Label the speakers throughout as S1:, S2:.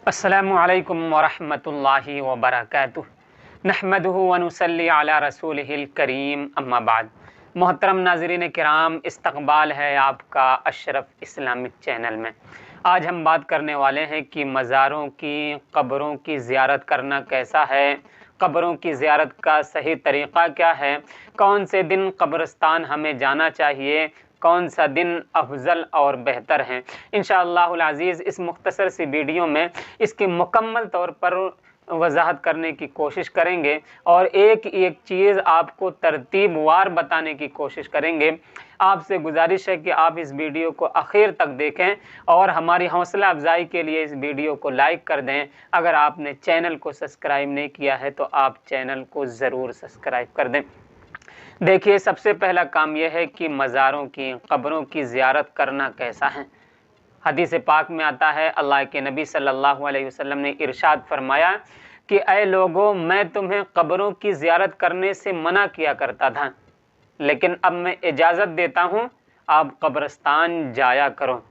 S1: अस्सलामु अलैकुम वरहमतुल्लाहि वबरकातुह। नहमदुहु व नुसल्ली अला रसूलिहिल करीम, अम्मा बाद। मोहतरम नाज़रीन किराम, इस्तक़बाल है आपका अशरफ इस्लामिक चैनल में। आज हम बात करने वाले हैं कि मज़ारों की, क़ब्रों की ज़ियारत करना कैसा है, क़ब्रों की ज़ियारत का सही तरीक़ा क्या है, कौन से दिन क़ब्रिस्तान हमें जाना चाहिए, कौन सा दिन अफजल और बेहतर है। इंशाअल्लाहुल अज़ीज़ इस मुख्तसर सी वीडियो में इसकी मुकम्मल तौर पर वजाहत करने की कोशिश करेंगे और एक एक चीज़ आपको तरतीबवार बताने की कोशिश करेंगे। आपसे गुजारिश है कि आप इस वीडियो को आखिर तक देखें और हमारी हौसला अफजाई के लिए इस वीडियो को लाइक कर दें। अगर आपने चैनल को सब्सक्राइब नहीं किया है तो आप चैनल को ज़रूर सब्सक्राइब कर दें। देखिए, सबसे पहला काम यह है कि मज़ारों की, क़ब्रों की ज़ियारत करना कैसा है। हदीस पाक में आता है, अल्लाह के नबी सल्लल्लाहु अलैहि वसल्लम ने इरशाद फरमाया कि ऐ लोगों, मैं तुम्हें क़ब्रों की ज़ियारत करने से मना किया करता था, लेकिन अब मैं इजाज़त देता हूँ, आप क़ब्रिस्तान जाया करो।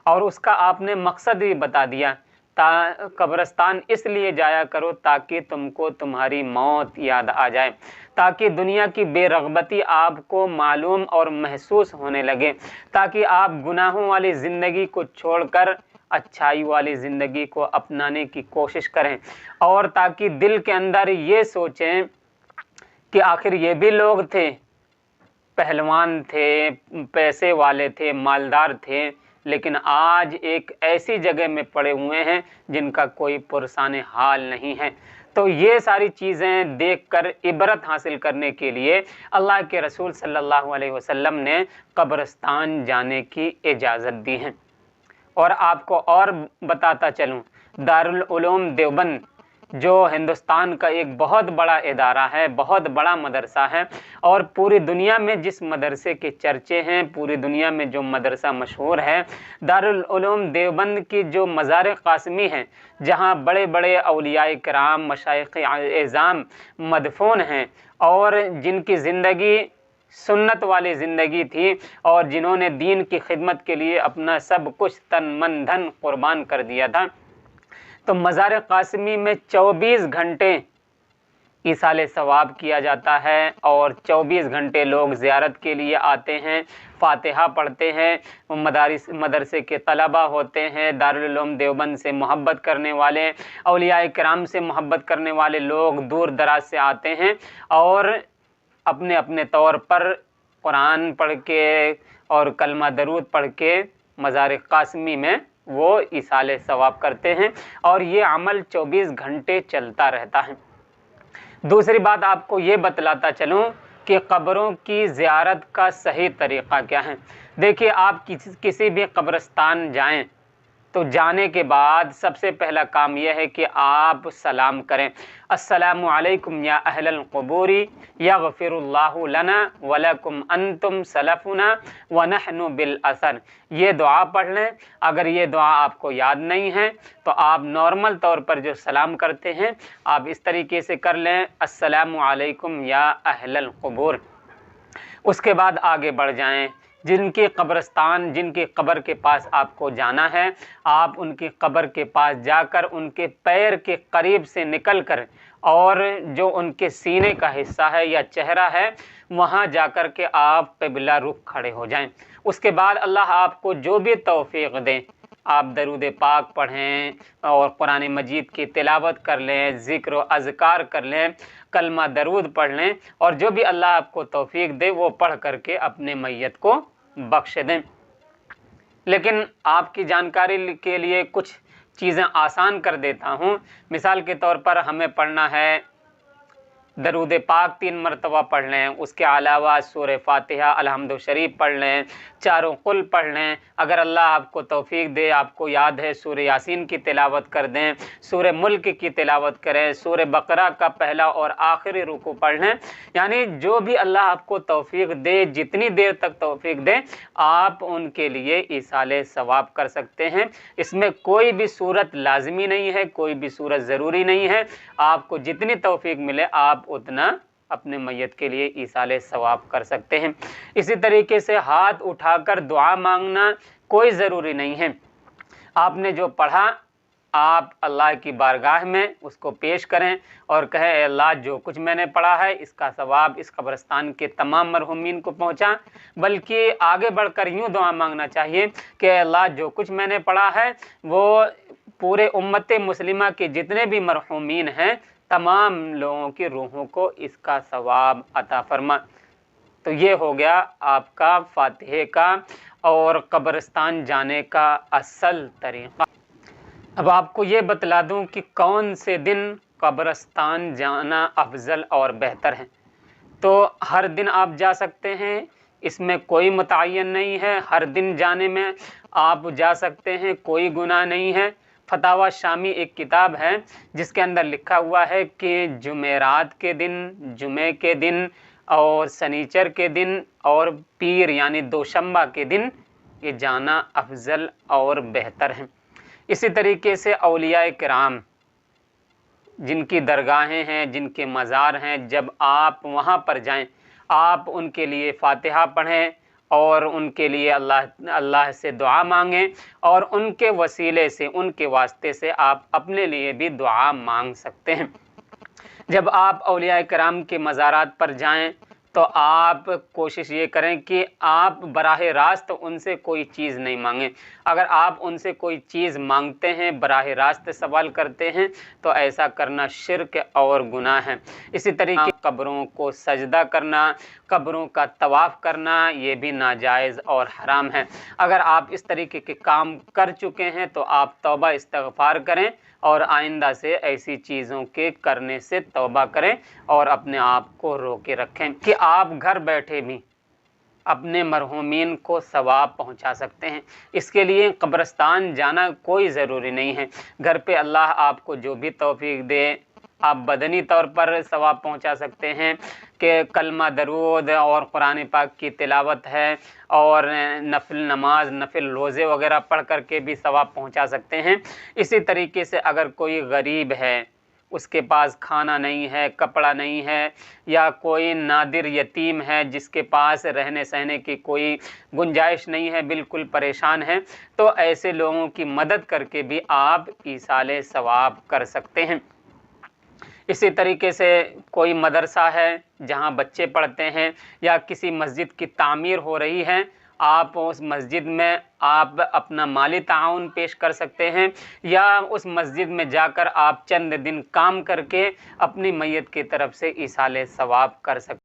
S1: और उसका आपने मकसद भी बता दिया, क़ब्रिस्तान इसलिए जाया करो ताकि तुमको तुम्हारी मौत याद आ जाए, ताकि दुनिया की बेरग़बती आपको मालूम और महसूस होने लगे, ताकि आप गुनाहों वाली ज़िंदगी को छोड़कर अच्छाई वाली ज़िंदगी को अपनाने की कोशिश करें, और ताकि दिल के अंदर ये सोचें कि आखिर ये भी लोग थे, पहलवान थे, पैसे वाले थे, मालदार थे, लेकिन आज एक ऐसी जगह में पड़े हुए हैं जिनका कोई पुरसाने हाल नहीं है। तो ये सारी चीज़ें देखकर इबरत हासिल करने के लिए अल्लाह के रसूल सल्लल्लाहु अलैहि वसल्लम ने क़ब्रिस्तान जाने की इजाज़त दी है। और आपको और बताता चलूँ, दारुल उलूम देवबंद जो हिंदुस्तान का एक बहुत बड़ा इदारा है, बहुत बड़ा मदरसा है, और पूरी दुनिया में जिस मदरसे के चर्चे हैं, पूरी दुनिया में जो मदरसा मशहूर है, दारुल उलूम देवबंद की जो मज़ार क़ासिमी हैं, जहाँ बड़े बड़े औलियाए किराम, मशाइख़ एज़ाम मदफ़ून हैं, और जिनकी ज़िंदगी सुन्नत वाली ज़िंदगी थी, और जिन्होंने दीन की खिदमत के लिए अपना सब कुछ तन मन धन क़ुरबान कर दिया था। तो मज़ार क़ासिमी में 24 घंटे ईसाले सवाब किया जाता है, और 24 घंटे लोग ज़ियारत के लिए आते हैं, फ़ातिहा पढ़ते हैं, मदरसे के तलबा होते हैं, दारुल उलूम देवबंद से मोहब्बत करने वाले, औलियाए किराम से मोहब्बत करने वाले लोग दूर दराज से आते हैं, और अपने अपने तौर पर कुरान पढ़ के और कलमा दरूद पढ़ के मज़ार क़ासिमी में वो ईसाले सवाब करते हैं, और ये अमल 24 घंटे चलता रहता है। दूसरी बात आपको ये बतलाता चलूँ कि क़ब्रों की ज़ियारत का सही तरीक़ा क्या है। देखिए, आप किसी भी क़ब्रिस्तान जाएं तो जाने के बाद सबसे पहला काम यह है कि आप सलाम करें, अस्सलामु अलैकुम या अहलल क़ुबूरी यग़फ़िरुल्लाहु लना व लकुम अंतुम सलफ़ुना व नहनु बिल असर। ये दुआ पढ़ लें। अगर ये दुआ आपको याद नहीं है तो आप नॉर्मल तौर पर जो सलाम करते हैं आप इस तरीके से कर लें, अस्सलामु अलैकुम या अहलल क़ुबूर। उसके बाद आगे बढ़ जाएं। जिनकी क़ब्रिस्तान, जिनकी क़ब्र के पास आपको जाना है, आप उनकी क़ब्र के पास जाकर उनके पैर के करीब से निकलकर, और जो उनके सीने का हिस्सा है या चेहरा है, वहाँ जाकर के आप क़िबला रुख खड़े हो जाएं। उसके बाद अल्लाह आपको जो भी तौफ़ीक़ दें, आप दरूद पाक पढ़ें और कुरान मजीद की तिलावत कर लें, ज़िक्र व अज़कार कर लें, कलमा दरूद पढ़ लें, और जो भी अल्लाह आपको तौफ़ीक़ दे वो पढ़ करके अपने मैयत को बख्श दें। लेकिन आपकी जानकारी के लिए कुछ चीज़ें आसान कर देता हूँ। मिसाल के तौर पर हमें पढ़ना है दरूद पाक 3 मरतबा पढ़ लें, उसके अलावा सूरह फ़ातिहा अलहम्दु शरीफ पढ़ लें, चारों कुल पढ़ लें। अगर अल्लाह आपको तौफ़ीक़ दे, आपको याद है, सूरह यासीन की तिलावत कर दें, सूरह मुल्क की तिलावत करें, सूरह बकरा का पहला और आखिरी रुकू पढ़ लें। यानी जो भी अल्लाह आपको तौफ़ीक़ दे, जितनी देर तक तौफ़ीक़ दे, आप उनके लिए ईसाले सवाब कर सकते हैं। इसमें कोई भी सूरत लाज़मी नहीं है, कोई भी सूरत ज़रूरी नहीं है। आपको जितनी तौफ़ीक़ मिले आप उतना अपने मैयत के लिए ईसाले सवाब कर सकते हैं। इसी तरीके से हाथ उठाकर दुआ मांगना कोई ज़रूरी नहीं है। आपने जो पढ़ा آپ اللہ کی بارگاہ میں اس کو پیش کریں اور کہیں اے اللہ جو کچھ میں نے پڑھا ہے اس کا ثواب اس قبرستان کے تمام مرحومین کو پہنچا، بلکہ آگے بڑھ کر یوں دعا مانگنا چاہیے کہ اے اللہ جو کچھ میں نے پڑھا ہے وہ پورے امت مسلمہ کے جتنے بھی مرحومین ہیں تمام لوگوں کی روحوں کو اس کا ثواب عطا فرما۔ تو یہ ہو گیا آپ کا فاتحے کا اور قبرستان جانے کا اصل طریقہ۔ اب آپ کو یہ بتلا دوں کہ کون سے دن قبرستان جانا افضل اور بہتر ہے۔ تو ہر دن آپ جا سکتے ہیں، اس میں کوئی متعین نہیں ہے، ہر دن جانے میں آپ جا سکتے ہیں، کوئی گناہ نہیں ہے۔ فتاوی شامی ایک کتاب ہے جس کے اندر لکھا ہوا ہے کہ جمعرات کے دن، جمعے کے دن اور سنیچر کے دن اور پیر یعنی دوشنبہ کے دن یہ جانا افضل اور بہتر ہے۔ اسی طریقے سے اولیاء کرام جن کی درگاہیں ہیں، جن کے مزار ہیں، جب آپ وہاں پر جائیں آپ ان کے لیے فاتحہ پڑھیں اور ان کے لیے اللہ سے دعا مانگیں، اور ان کے وسیلے سے، ان کے واسطے سے آپ اپنے لیے بھی دعا مانگ سکتے ہیں۔ جب آپ اولیاء کرام کے مزارات پر جائیں تو آپ کوشش یہ کریں کہ آپ براہ راست ان سے کوئی چیز نہیں مانگیں۔ اگر آپ ان سے کوئی چیز مانگتے ہیں، براہ راست سوال کرتے ہیں، تو ایسا کرنا شرک اور گناہ ہے۔ اسی طریقے قبروں کو سجدہ کرنا، قبروں کا طواف کرنا یہ بھی ناجائز اور حرام ہے۔ اگر آپ اس طریقے کے کام کر چکے ہیں تو آپ توبہ استغفار کریں اور آئندہ سے ایسی چیزوں کے کرنے سے توبہ کریں اور اپنے آپ کو روکے رکھیں کہ آپ گھر بیٹھے بھی اپنے مرحومین کو ثواب پہنچا سکتے ہیں۔ اس کے لیے قبرستان جانا کوئی ضروری نہیں ہے، گھر پہ اللہ آپ کو جو بھی توفیق دے آپ بدنی طور پر ثواب پہنچا سکتے ہیں کہ کلمہ درود اور قرآن پاک کی تلاوت ہے اور نفل نماز، نفل روزے وغیرہ پڑھ کر کے بھی ثواب پہنچا سکتے ہیں۔ اسی طریقے سے اگر کوئی غریب ہے، اس کے پاس کھانا نہیں ہے، کپڑا نہیں ہے، یا کوئی نادر یتیم ہے جس کے پاس رہنے سہنے کی کوئی گنجائش نہیں ہے، بالکل پریشان ہے، تو ایسے لوگوں کی مدد کر کے بھی آپ ایصال ثواب کر سکتے ہیں۔ اسی طریقے سے کوئی مدرسہ ہے جہاں بچے پڑھتے ہیں یا کسی مسجد کی تعمیر ہو رہی ہے، آپ اس مسجد میں آپ اپنا مالی تعاون پیش کر سکتے ہیں، یا اس مسجد میں جا کر آپ چند دن کام کر کے اپنی میت کی طرف سے ایصال ثواب کر سکتے ہیں۔